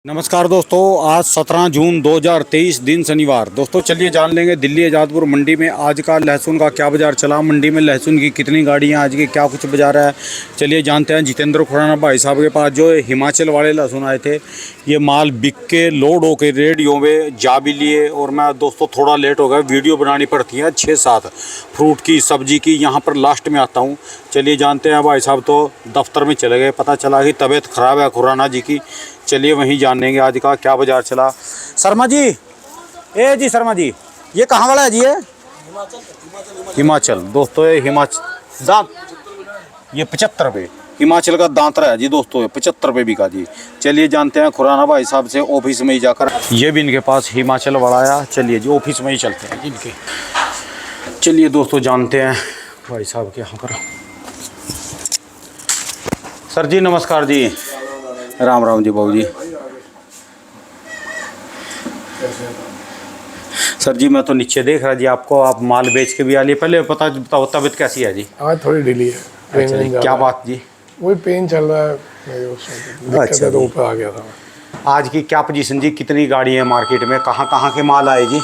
नमस्कार दोस्तों, आज 17 जून 2023 दिन शनिवार। दोस्तों चलिए जान लेंगे दिल्ली आज़ादपुर मंडी में आज का लहसुन का क्या बाज़ार चला, मंडी में लहसुन की कितनी गाड़ियां आज की क्या कुछ बाजार है। चलिए जानते हैं जितेंद्र खुराना भाई साहब के पास जो हिमाचल वाले लहसुन आए थे। ये माल बिक के लोड होके रेडियो में जा भी लिए और मैं दोस्तों थोड़ा लेट हो गया, वीडियो बनानी पड़ती है 6-7 फ्रूट की सब्जी की, यहाँ पर लास्ट में आता हूँ। चलिए जानते हैं, भाई साहब तो दफ्तर में चले गए, पता चला कि तबीयत ख़राब है खुराना जी की। चलिए वहीं जानेंगे आज का क्या बाजार चला। शर्मा जी, ए जी शर्मा जी, ये कहाँ वाला है जी? ये हिमाचल दोस्तों, ये हिमाचल दांत, ये 75 रुपये हिमाचल का दांतरा है जी दोस्तों, 75 रुपये बिका जी। चलिए जानते हैं खुराना भाई साहब से ऑफिस में ही जाकर। ये भी इनके पास हिमाचल वाला आया। चलिए जी ऑफिस में ही चलते हैं इनके। चलिए दोस्तों जानते हैं भाई साहब के यहाँ पर। सर जी नमस्कार जी। राम राम जी बाबू जी। सर जी मैं तो नीचे देख रहा जी आपको, आप माल बेच के भी आ लिए। पहले पता बताओ तबीयत कैसी है जी? आज थोड़ी ढीली है। अच्छा जी, क्या बात जी? वही पेन चल रहा है मेरे, उसमें दिक्कत है तो ऊपर आ गया था। आज की क्या पोजीशन जी, कितनी गाड़ी है मार्केट में, कहाँ के माल आए जी?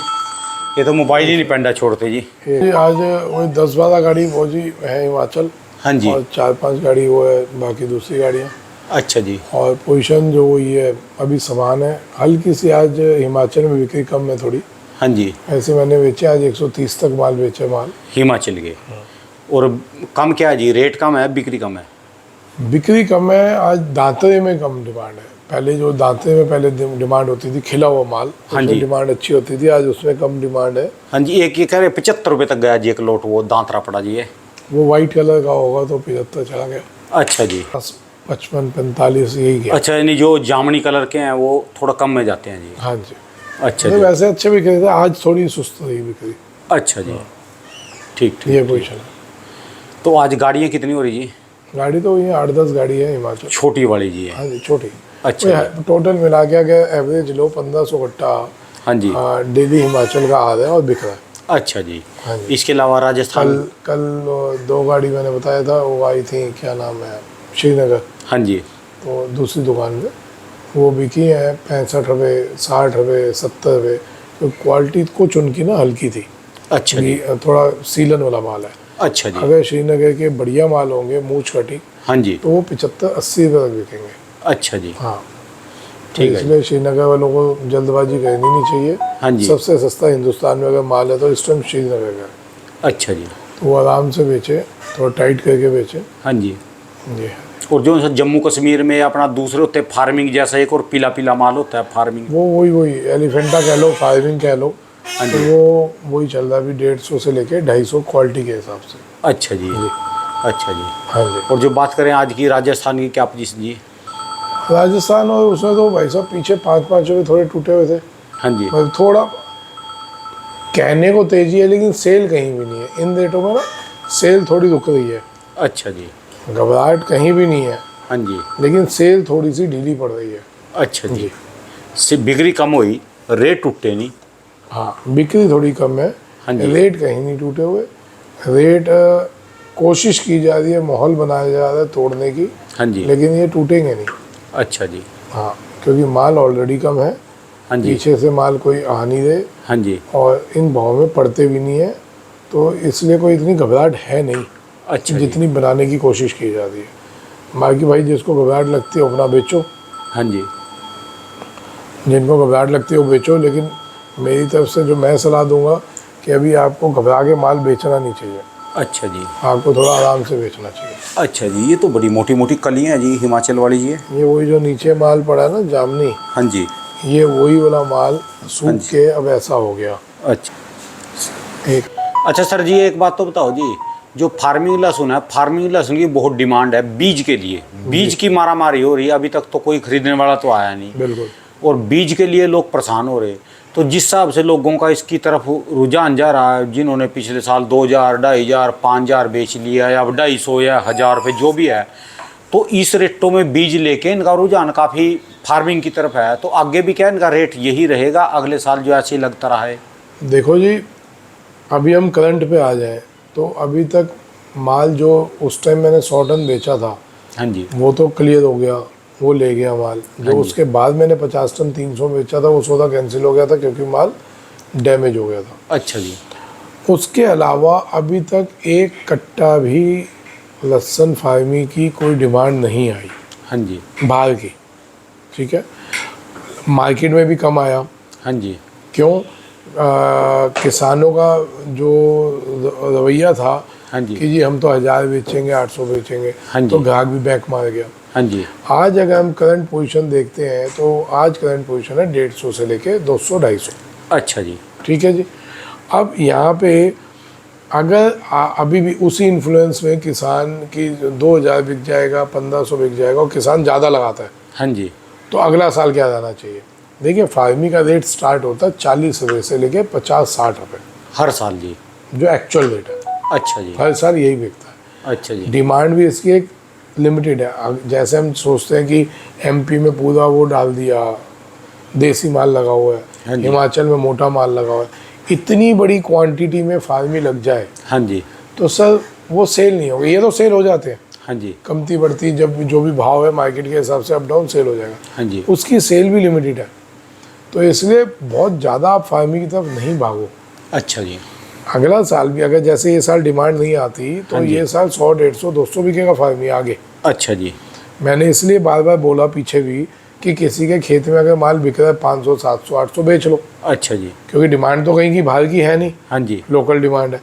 ये तो मोबाइल ही नहीं पेंडा छोड़ते जी। आज वही 10-12 गाड़ी पहुँची है हिमाचल। हाँ जी। और 4-5 गाड़ी वो है, बाकी दूसरी गाड़ियाँ। अच्छा जी। और पोजीशन जो हुई है अभी समान है, हल्की सी आज हिमाचल में बिक्री कम है थोड़ी। हाँ जी। ऐसे मैंने बेचे आज 130 तक माल बेचे माल हिमाचल के। और कम क्या है जी, रेट कम है बिक्री कम है? बिक्री कम है आज, दांतरे में कम डिमांड है। पहले जो दांतरे में पहले डिमांड होती थी खिला हुआ माल, हाँ जी, डिमांड अच्छी होती थी, आज उसमें कम डिमांड है। हाँ जी। एक ये कह रहे 75 रुपये तक गया जी एक लोट, वो दांतरा पड़ा जी। है वो वाइट कलर का होगा तो 75 चला गया। अच्छा जी। 55-45 यही गया। अच्छा, यानी जो जामनी कलर के हैं वो थोड़ा कम में जाते हैं जी? हाँ जी। अच्छा तो जी। वैसे अच्छे बिक रहे थे, आज थोड़ी सुस्त रही बिक्री। अच्छा जी। ठीक ठीक। ये पोजीशन है। तो आज गाड़ियाँ कितनी हो रही जी? गाड़ी तो ये 8-10 गाड़ी है हिमाचल। छोटी वाली जी है? हाँ जी छोटी। अच्छा। टोटल मिला के अगर एवरेज लो 1500 कट्टा हाँ जी। डेली हिमाचल का आ रहा है और बिक रहा है। अच्छा जी। हाँ जी। इसके अलावा राजस्थान? कल 2 गाड़ी मैंने बताया था, वो आई थी, क्या नाम है, श्रीनगर। हाँ जी। तो दूसरी दुकान में वो बिकी है 65 रुपये, 60 रुपये, 70 रुपये। तो क्वालिटी कुछ उनकी ना हल्की थी। अच्छा जी। थोड़ा सीलन वाला माल है। अच्छा जी। अगर श्रीनगर के बढ़िया माल होंगे मूछ कटी, हाँ जी, तो वो 75-80 रुपये तक बिकेंगे। अच्छा जी। हाँ ठीक है। इसलिए श्रीनगर वालों को जल्दबाजी करनी नहीं चाहिए। हाँ जी। सबसे सस्ता हिंदुस्तान में अगर माल है तो इस टाइम श्रीनगर का। अच्छा जी। तो वो आराम से बेचे, थोड़ा टाइट करके बेचे। हाँ जी। ये और जो जम्मू कश्मीर में अपना दूसरे होते हैं फार्मिंग जैसा, एक और पीला पीला माल होता है फार्मिंग, वो वही एलिफेंटा कह लो, फार्मिंग कह लो। हाँ तो जी। वो वही चल रहा है अभी 150 से लेके 250 क्वालिटी के हिसाब से। अच्छा जी। अच्छा जी। हाँ जी। और जो बात करें आज की राजस्थान की क्या पोजीशन जी? राजस्थान और उसमें तो भाई साहब पीछे 5-5 रुपये थोड़े टूटे हुए थे। हाँ जी। मतलब थोड़ा कहने को तेजी है लेकिन सेल कहीं भी नहीं है इन रेटों में ना, सेल थोड़ी रुक रही है। अच्छा जी। घबराहट कहीं भी नहीं है, हाँ जी। लेकिन सेल थोड़ी सी ढीली पड़ रही है। अच्छा जी। से बिक्री कम हुई, रेट टूटे नहीं? हाँ बिक्री थोड़ी कम है। हाँ जी। रेट कहीं नहीं टूटे हुए। रेट कोशिश की जा रही है, माहौल बनाया जा रहा है तोड़ने की। हाँ जी। लेकिन ये टूटेंगे नहीं। अच्छा जी। हाँ क्योंकि माल ऑलरेडी कम है। हाँ जी। पीछे से माल कोई आ नहीं रहे हाँ जी। और इन भाव में पड़ते भी नहीं है, तो इसलिए कोई इतनी घबराहट है नहीं। अच्छा जी। जितनी बनाने की कोशिश की जा रही है। बाकी भाई जिसको घबराहट लगती है अपना बेचो। हाँ जी। जिनको घबराहट लगती है वो बेचो, लेकिन मेरी तरफ से जो मैं सलाह दूंगा कि अभी आपको घबरा के माल बेचना नहीं चाहिए। अच्छा जी। आपको थोड़ा आराम से बेचना चाहिए। अच्छा जी। ये तो बड़ी मोटी मोटी कलियाँ हैं जी हिमाचल वाली जी। ये वही जो नीचे माल पड़ा है ना जामनी, हाँ जी। ये वही वाला माल सूख के अब ऐसा हो गया। अच्छा। एक अच्छा सर जी, एक बात तो बताओ जी, जो फार्मिंग लहसुन है, फार्मिंग लहसुन की बहुत डिमांड है बीज के लिए, बीज की मारामारी हो रही है, अभी तक तो कोई खरीदने वाला तो आया नहीं। बिल्कुल। और बीज के लिए लोग परेशान हो रहे। तो जिस हिसाब से लोगों का इसकी तरफ रुझान जा रहा है, जिन्होंने पिछले साल 2000, 2500, 5000 बेच लिया या 250 या 1000 रुपये जो भी है, तो इस रेटों में बीज लेके इनका रुझान काफ़ी फार्मिंग की तरफ है। तो आगे भी क्या इनका रेट यही रहेगा अगले साल जो ऐसे ही लगता रहा है? देखो जी, अभी हम करंट पे आ जाएं तो अभी तक माल जो उस टाइम मैंने 100 टन बेचा था, हाँ जी। वो तो क्लियर हो गया। वो ले गया माल। जो हाँ जी। उसके बाद मैंने 50 टन 300 बेचा था वो सौदा कैंसिल हो गया था क्योंकि माल डैमेज हो गया था। अच्छा जी। उसके अलावा अभी तक एक कट्टा भी लहसुन फार्मी की कोई डिमांड नहीं आई हाँ जी। बाहर की। ठीक है, मार्केट में भी कम आया। हाँ जी। क्यों? किसानों का जो रवैया था हाँ जी। कि जी हम तो 1000 बेचेंगे, 800 बेचेंगे, हाँ जी। तो ग्राहक भी बैक मार गया। हाँ जी। आज अगर हम करंट पोजीशन देखते हैं तो आज करंट पोजीशन है 150 से लेके 200-250। अच्छा जी। ठीक है जी। अब यहाँ पे अगर अभी भी उसी इन्फ्लुएंस में किसान की 2000 बिक जाएगा, 1500 बिक जाएगा और किसान ज़्यादा लगाता है, हाँ जी। तो अगला साल क्या जाना चाहिए? देखिए, फार्मी का रेट स्टार्ट होता है 40 रुपये से लेके 50-60 रुपये, हर साल जी। जो एक्चुअल रेट है। अच्छा जी। हर साल यही बिकता है। अच्छा जी। डिमांड भी इसकी एक लिमिटेड है। जैसे हम सोचते हैं कि एमपी में पूरा वो डाल दिया, देसी माल लगा हुआ हाँ है, जी। हिमाचल में मोटा माल लगा हुआ है, इतनी बड़ी क्वांटिटी में फार्मी लग जाए हाँ जी। तो सर वो सेल नहीं होगा। ये तो सेल हो जाते हैं, हाँ जी। कमती बढ़ती जब जो भी भाव है मार्केट के हिसाब से अप डाउन सेल हो जाएगा। हाँ जी। उसकी सेल भी लिमिटेड है, तो इसलिए बहुत ज़्यादा आप फार्मी की तरफ नहीं भागो। अच्छा जी। अगला साल भी अगर जैसे ये साल डिमांड नहीं आती तो हाँ जी। ये साल 100, 150, 200 बिकेगा फार्मी आगे। अच्छा जी। मैंने इसलिए बार बार बोला पीछे भी कि किसी के खेत में अगर माल बिक रहा है 500, 700, 800 बेच लो, अच्छा जी। क्योंकि डिमांड तो कहीं की बाहर की है नहीं, हाँ जी। लोकल डिमांड है।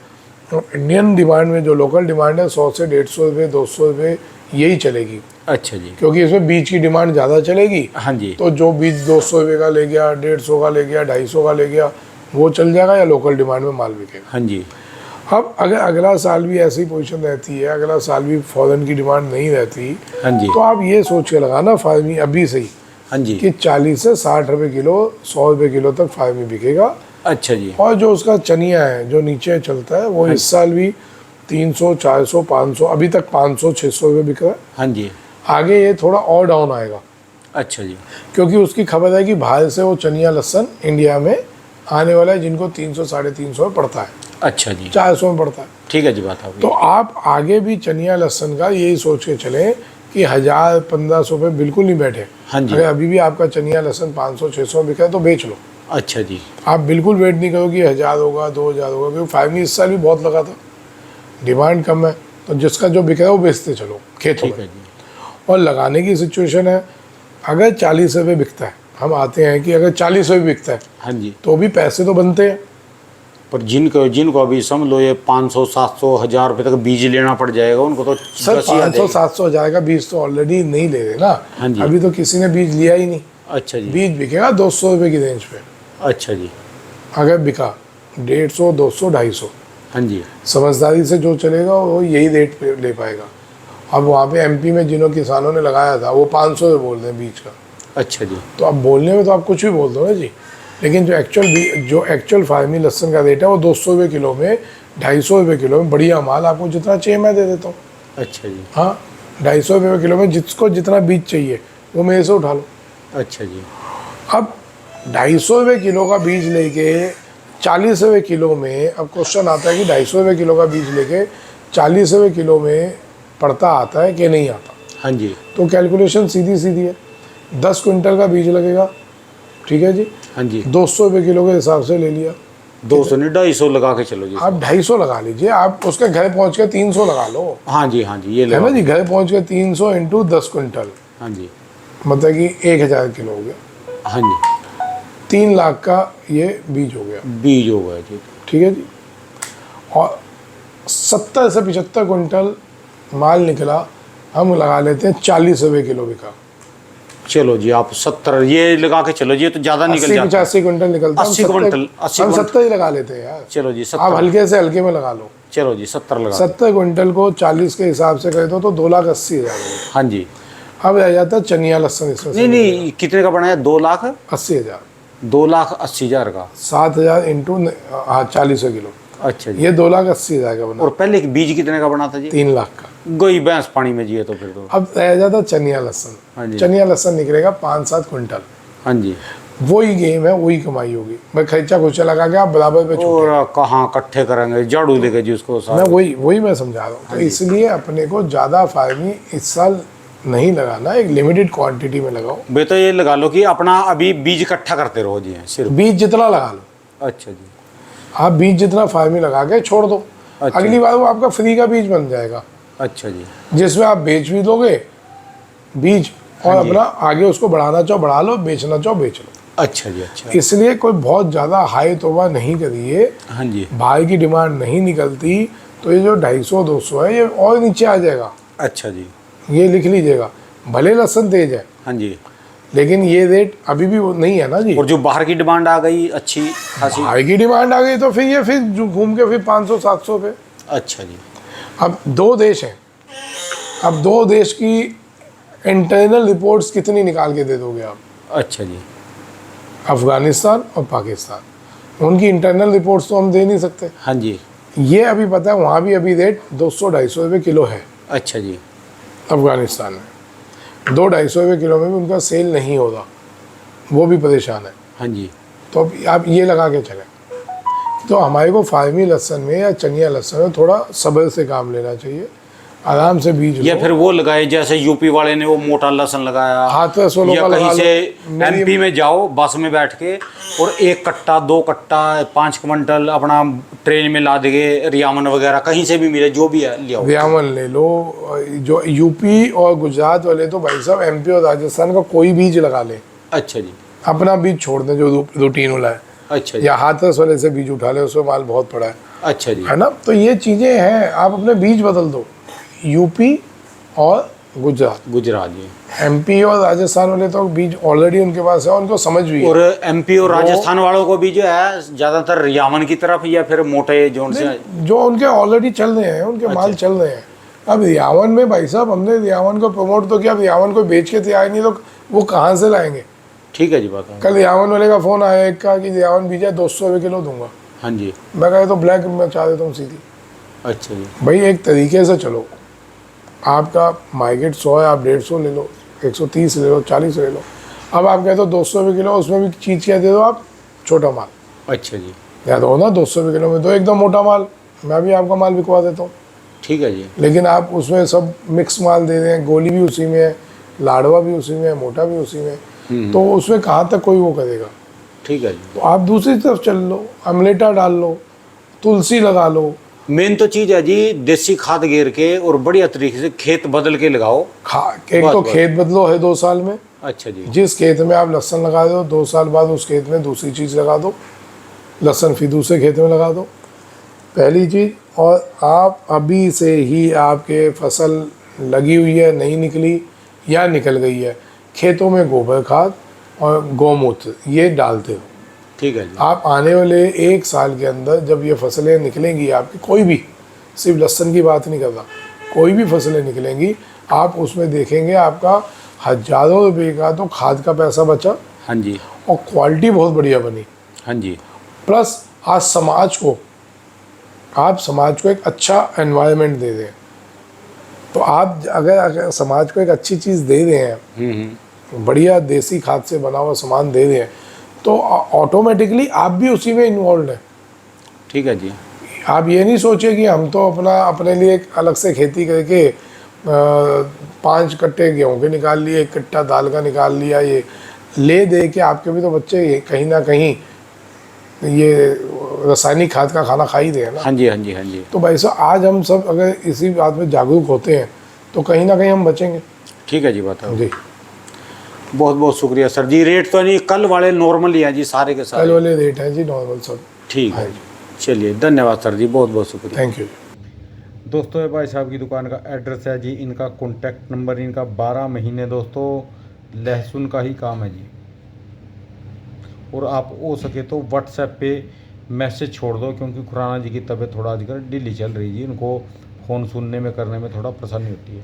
तो इंडियन डिमांड में जो लोकल डिमांड है 100 से 150 रुपये, 200 रुपये यही चलेगी, अच्छा जी। क्योंकि इसमें बीज की डिमांड ज़्यादा चलेगी। हाँ जी। तो जो बीज 200 रुपये का ले गया, 150 का ले गया, 250 का ले गया, वो चल जाएगा या लोकल डिमांड में माल बिकेगा। हाँ जी। अब अगर अगला साल भी ऐसी पोजीशन रहती है, अगला साल भी फॉरेन की डिमांड नहीं रहती, हाँ जी। तो आप ये सोच के लगाना फार्मी अभी से ही हाँ जी। कि 40 से 60 रुपये किलो, 100 रुपये किलो तक फार्मी बिकेगा। अच्छा जी। और जो उसका चनिया है जो नीचे चलता है वो इस साल भी 300, 400, 500, अभी तक 500, 600 रुपये बिक रहा है। हाँ जी। आगे ये थोड़ा और डाउन आएगा, अच्छा जी। क्योंकि उसकी खबर है कि बाहर से वो चनिया लहसन इंडिया में आने वाला है, जिनको 300, 350 में पड़ता है, अच्छा जी। 400 में पड़ता है। ठीक है जी, बात आपकी। तो आप आगे भी चनिया लहसन का यही सोच के चलें कि 1000, 1500 रुपये बिल्कुल नहीं बैठे। हाँ जी। अगर अभी भी आपका चनिया लहसन 500, 600 में बिका है तो बेच लो। अच्छा जी। आप बिल्कुल वेट नहीं करो कि 1000 होगा, 2000 होगा, क्योंकि फार्मी इस साल भी बहुत लगा था, डिमांड कम है, तो जिसका जो बिक रहा है वो बेचते चलो खेतों ठीक में। है जी। और लगाने की सिचुएशन है, अगर 40 रुपये बिकता है, हम आते हैं कि अगर 40 रुपये बिकता है हाँ जी। तो भी पैसे तो बनते हैं। पर जिनको अभी समझ लो ये 500, 700, 1000 रुपये तक बीज लेना पड़ जाएगा उनको, तो सर बस ही आ 500, जाएगी। 700 हजार का बीज तो ऑलरेडी नहीं ले रहे ना। हाँ जी। अभी तो किसी ने बीज लिया ही नहीं। अच्छा जी। बीज बिकेगा 200 रुपये की रेंज पे, अच्छा जी। अगर बिका 150, 200, 250, हाँ जी। समझदारी से जो चलेगा वो यही रेट पे ले पाएगा। अब वहाँ पे एमपी में जिन्हों किसानों ने लगाया था वो 500 रुपये बोल रहे हैं बीज का। अच्छा जी। तो अब बोलने में तो आप कुछ भी बोल दो ना जी, लेकिन जो एक्चुअल फार्मी लहसन का रेट है वो 200 रुपये किलो में, 250 रुपये किलो में बढ़िया माल आपको जितना चाहिए मैं दे देता हूँ। अच्छा जी। हाँ, 250 रुपये किलो में जिसको जितना बीज चाहिए वो मेरे से उठा लो। अच्छा जी। अब 250 रुपये किलो का बीज लेके 40 रुपये किलो में, अब क्वेश्चन आता है कि 250 रुपये किलो का बीज लेके 40 रुपये किलो में पड़ता आता है कि नहीं आता। हाँ जी। तो कैलकुलेशन सीधी सीधी है, 10 क्विंटल का बीज लगेगा, ठीक है जी, हाँ जी। 200 रुपये किलो के हिसाब से ले लिया। 200 नहीं 250 लगा के चलो जी। आप 250 लगा लीजिए, आप उसके घर पहुंच के 300 लगा लो, हाँ जी। हाँ जी, ये है लगा। ना जी। घर पहुंच के 300 इंटू 10 क्विंटल, हाँ जी। मतलब कि 1000 किलो हो गया। हाँ जी। 3 लाख का ये बीज हो गया, बीज हो गया जी। ठीक है जी। और 70 से 75 क्विंटल माल निकला, हम लगा लेते हैं 40 रुपये किलो बिका। चलो जी, आप 70 ये लगा के चलो जी, ये तो ज़्यादा निकल 80, जाता है। 85 क्विंटल निकलता है। 80 क्विंटल, 80 हम क्विंटल। 70 ही लगा लेते हैं यार। चलो जी, आप 70। हल्के से हल्के में लगा लो। चलो जी, 70 लगा। 70 क्विंटल को 40 के हिसाब से करे तो 2,80,000 हो। हाँ जी। अब रह जाता है चनिया लहसन, इसमें से नहीं नहीं, कितने का बनाया? 80,000, 2,80,000 का। 7,000 इंटू 40 किलो, अच्छा जी। ये 2,80,000 का बना, और पहले बीज कितने का बना था जी? 3 लाख का। गई भैंस पानी में जी, तो फिर तो। अब रह जाता चनिया लहसन। हाँ जी। चनिया लहसन निकलेगा 5-7 क्विंटल, हाँ जी। वही गेम है, वही कमाई होगी। मैं खर्चा खुर्चा लगा के आप बराबर पे छूटे। और कहाँ इकट्ठे करेंगे, झाड़ू लेके जी उसको मैं सारा। वही मैं समझा रहा हूँ। तो इसलिए अपने को ज़्यादा फार्मी इस साल नहीं लगाना, एक लिमिटेड क्वांटिटी में लगाओ। बे तो ये लगा लो कि अपना अभी बीज इकट्ठा करते रहो जी हैं सिर्फ। बीज जितना लगा लो, अच्छा जी। आप बीज जितना फार्म में लगा के छोड़ दो, अच्छा। अगली बार वो आपका फ्री का बीज बन जाएगा, अच्छा जी। जिसमें आप बेच भी दोगे बीज और हाँ जी। अपना आगे उसको बढ़ाना चाहो बढ़ा लो, बेचना चाहो बेच लो। अच्छा जी। अच्छा। इसलिए कोई बहुत ज़्यादा हाई तोबा नहीं करिए, हाँ जी। बाहर की डिमांड नहीं निकलती तो ये जो 250-200 है ये और नीचे आ जाएगा। अच्छा जी। ये लिख लीजिएगा, भले लहसुन तेज है हाँ जी। लेकिन ये रेट अभी भी वो नहीं है ना जी। और जो बाहर की डिमांड आ गई अच्छी खासी। बाहर की डिमांड आ गई तो फिर ये फिर जो घूम के फिर 500-700 पे। अच्छा जी। अब दो देश हैं, अब दो देश की इंटरनल रिपोर्ट्स कितनी निकाल के दे दोगे आप? अच्छा जी। अफगानिस्तान और पाकिस्तान, उनकी इंटरनल रिपोर्ट्स तो हम दे नहीं सकते। हाँ जी। ये अभी पता है वहाँ भी अभी रेट 200-250 रुपये किलो है अच्छा जी। अफगानिस्तान में। 200-250 रुपये किलो में भी उनका सेल नहीं होता, वो भी परेशान है। हाँ जी। तो अब आप ये लगा के चलें। तो हमारे को फार्मी लहसन में या चनिया लहसन में थोड़ा सब्र से काम लेना चाहिए, आराम से बीज या लो। फिर वो लगाए जैसे यूपी वाले ने वो मोटा लहसुन लगाया, हाथ में सोलो या का लगा कहीं लो। से एमपी में जाओ बस में बैठ के और 1 कट्टा 2 कट्टा 5 क्विंटल अपना ट्रेन में ला देंगे, रियामन वगैरह कहीं से भी मिले जो भी है ले आओ। रियामन ले लो। जो यूपी और गुजरात वाले तो भाई साहब एमपी और राजस्थान का कोई बीज लगा ले, अच्छा जी। अपना बीज छोड़ दें जो रूटीन वाला है, अच्छा जी। या हाथरस वाले से बीज उठा ले, उसमें माल बहुत पड़ा है अच्छा जी। है ना। तो ये चीज़ें हैं, आप अपने बीज बदल दो। यूपी और गुजरात जी। एमपी और राजस्थान वाले तो बीज ऑलरेडी उनके पास है, उनको समझ भी है। और एमपी और राजस्थान वालों को भी जो है ज्यादातर रियामन की तरफ या फिर मोटे जोन से जो उनके ऑलरेडी चल रहे हैं, उनके माल चल रहे हैं। अब रियावन में भाई साहब हमने रियावन को प्रमोट तो किया, अब रियावन को बेच के तैयार नहीं तो वो कहाँ से लाएंगे? ठीक है जी बात है। कल रियावन वाले का फ़ोन आया एक का कि रियावन बीजा 200 रुपये किलो दूंगा। हाँ जी। मैं कहा तो ब्लैक में चाह देता हूँ सीधी। अच्छा जी। भाई एक तरीके से चलो, आपका मार्केट 100 है, आप 150 ले लो, 130 ले लो, 40 ले लो। अब आप कहते हो 200 रुपये किलो, उसमें भी चीज़ क्या दे दो आप? छोटा माल। अच्छा जी। या तो ना 200 रुपये किलो में दो एकदम मोटा माल, मैं भी आपका माल बिकवा देता हूँ। ठीक है जी। लेकिन आप उसमें सब मिक्स माल दे रहे हैं, गोली भी उसी में है, लाडवा भी उसी में है, मोटा भी उसी में है, तो उसमें कहाँ तक कोई वो करेगा? ठीक है जी। तो आप दूसरी तरफ चल लो, अमलेटा डाल लो, तुलसी लगा लो। मेन तो चीज है जी देसी खाद गेर के और बढ़िया तरीके से खेत बदल के लगाओ। एक बस, तो बस। खेत बदलो है 2 साल में। अच्छा जी। जिस खेत में आप लहसन लगा दो 2 साल बाद उस खेत में दूसरी चीज़ लगा दो, लहसन फिर दूसरे खेत में लगा दो, पहली चीज़। और आप अभी से ही आपके फसल लगी हुई है, नहीं निकली या निकल गई है, खेतों में गोबर खाद और गौमूत्र ये डालते हो। ठीक है जी। आप आने वाले 1 साल के अंदर जब ये फसलें निकलेंगी आपकी, कोई भी, सिर्फ लहसन की बात नहीं कर रहा, कोई भी फसलें निकलेंगी, आप उसमें देखेंगे आपका हज़ारों रुपये का तो खाद का पैसा बचा हाँ जी। और क्वालिटी बहुत बढ़िया बनी। हाँ जी। प्लस आज आप समाज को एक अच्छा एनवायरनमेंट दे दें। तो आप अगर समाज को एक अच्छी चीज़ दे रहे हैं, बढ़िया देसी खाद से बना हुआ सामान दे रहे हैं, तो ऑटोमेटिकली आप भी उसी में इन्वॉल्व हैं। ठीक है जी। आप ये नहीं सोचिए कि हम तो अपने लिए एक अलग से खेती करके 5 कट्टे गेहूँ के निकाल लिए, 1 कट्टा दाल का निकाल लिया, ये ले दे के आपके भी तो बच्चे कहीं ना कहीं ये रासायनिक खाद का खाना खा ही रहे हैं ना। हाँ जी। हाँ जी। हाँ जी। तो भाई साहब आज हम सब अगर इसी बात में जागरूक होते हैं तो कहीं ना कहीं हम बचेंगे। ठीक है जी बात है। जी बहुत बहुत शुक्रिया सर जी। रेट तो नहीं कल वाले नॉर्मल ही है जी सारे के कल सारे। वाले रेट हैं जी नॉर्मल सब। ठीक है जी। चलिए धन्यवाद सर जी, बहुत बहुत शुक्रिया। Thank you. दोस्तों ये भाई साहब की दुकान का एड्रेस है जी, इनका कॉन्टैक्ट नंबर, इनका 12 महीने दोस्तों लहसुन का ही काम है जी। और आप हो सके तो व्हाट्सएप पे मैसेज छोड़ दो, क्योंकि खुराना जी की तबीयत थोड़ा आजकल ढीली चल रही है जी, उनको फ़ोन सुनने में करने में थोड़ा परेशानी होती है।